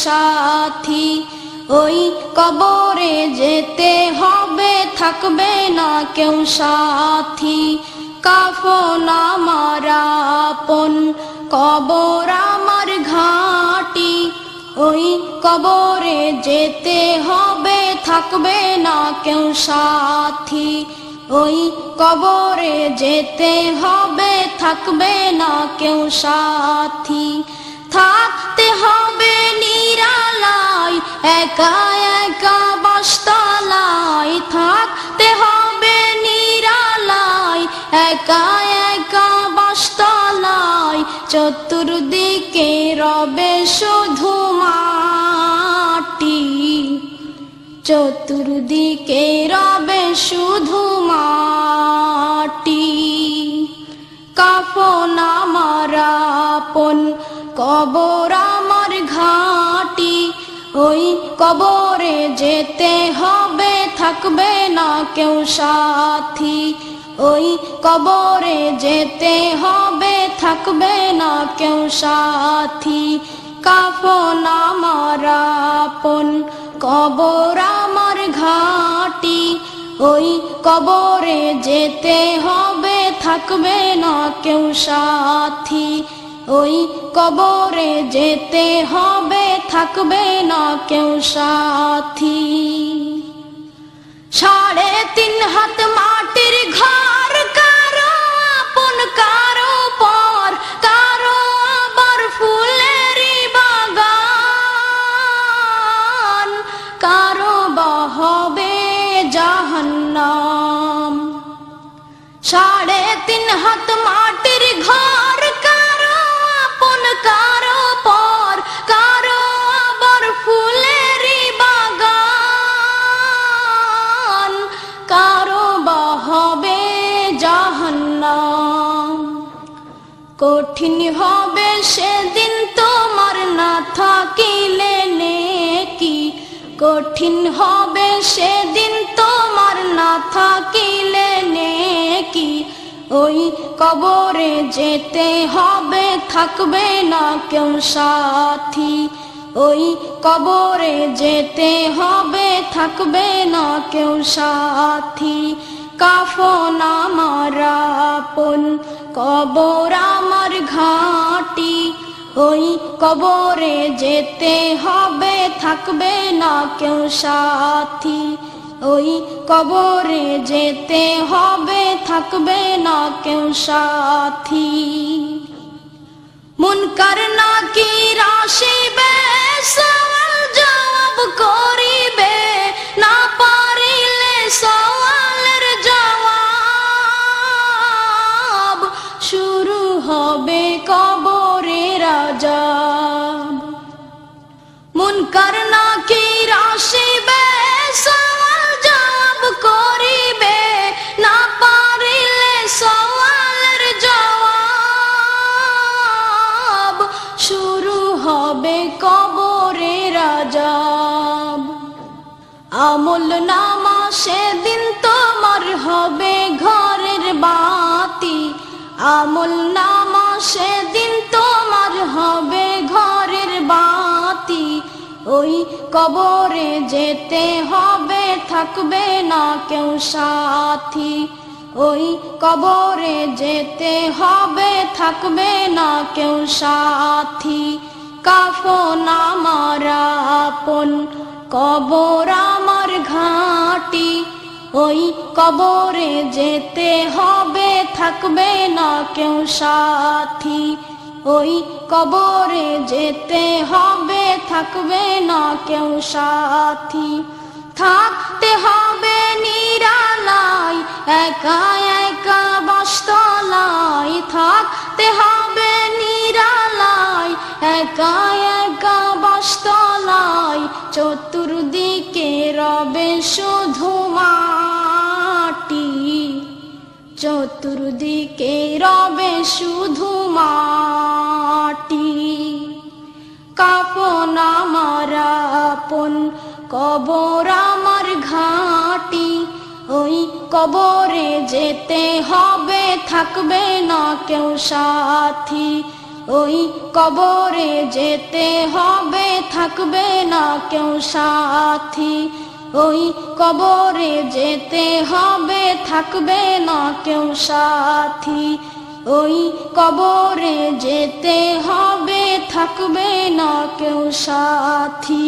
সাথী, ওই কবরে যেতে হবে থাকবে না কেউ সাথী। কাফন আমার আপন, কবর আমার ঘাঁটি, ওই কবরে যেতে হবে থাকবে না কেউ সাথী, ওই কবরে যেতে হবে থাকবে না কেউ সাথী। থাকতে হবে নিরালায় একা একা বাসতলায়, থাকতে হবে নিরালায় একা একা বাসতলায়, চতুর্দিকে রবে শুধু মাটি, চতুর্দিকে রবে শুধু মাটি। কাফন আমার আপন, কবর আমার ঘাঁটি, ওই কবরে যেতে হবে থাকবে না কেউ সাথী, ওই কবরে যেতে হবে থাকবে না কেউ সাথী। কাফন আমার আপন, কবর আমার ঘাঁটি, ওই কবরে যেতে হবে থাকবে না কেউ সাথী, ওই কবরে যেতে হবে থাকবে না কেউ সাথী। 3.5 হাত মাটির ঘর, কারো আপন কারো পর, কারো আবার ফুলেরই বাগান, কারো বা হবে জাহান্নাম। 3.5 হাত মাটির ঘর, কারো আপন কারো পর, কারো আবার ফুলেরই বাগান, কারো বা হবে জাহান্নাম। কঠিন হবে সেদিন তোমার না থাকিলে নেকি, কঠিন হবে সেদিন তোমার না থাকিলে নেকি, ওই কবরে যেতে হবে থাকবে না কেউ সাথী, ওই কবরে যেতে হবে থাকবে না কেউ সাথী। কাফন আমার আপন, কবর আমার ঘাঁটি, ওই কবরে যেতে হবে থাকবে না কেউ সাথী, ওই কবরে যেতে হবে থাকবে না কেউ সাথী। মুনকার নাকির আসিবে, সওয়াল জবাব করিবে, না পারিলে সওয়ালের জবাব, শুরু হবে কবরের আযাব। মুনকার নাকির আসিবে, সওয়াল জবাব করিবে, না পারিলে সওয়ালের জবাব, শুরু হবে কবরের আযাব। আমল নামা সেদিন তোমার হবে ঘরের বাতি, আমল নামা সেদিন তোমার হবে ঘরের বাতি, ওই কবরে যেতে হবে থাকবে না কেউ সাথী, ওই কবরে যেতে হবে থাকবে না কেউ সাথী। কাফন আমার আপন, কবর আমার ঘাঁটি, ওই কবরে যেতে হবে থাকবে না কেউ সাথী, ওই কবরে যেতে হবে থাকবে না কেউ সাথী। থাকতে হবে নিরালায় একা একা বাসতলায়, থাকতে হবে নিরালায় একা একা বাসতলায়, চতুর্দিকে রবে শুধু মাটি, চতুর্দিকে রবে শুধু মাটি। কাফন আমার আপন, কবর আমার ঘাঁটি, ওই কবরে যেতে হবে থাকবে না কেউ সাথী, ওই কবরে যেতে হবে, থাকবে না কেউ সাথী। ওই কবরে যেতে হবে, থাকবে না কেউ সাথী। ওই কবরে যেতে হবে, থাকবে না কেউ সাথী।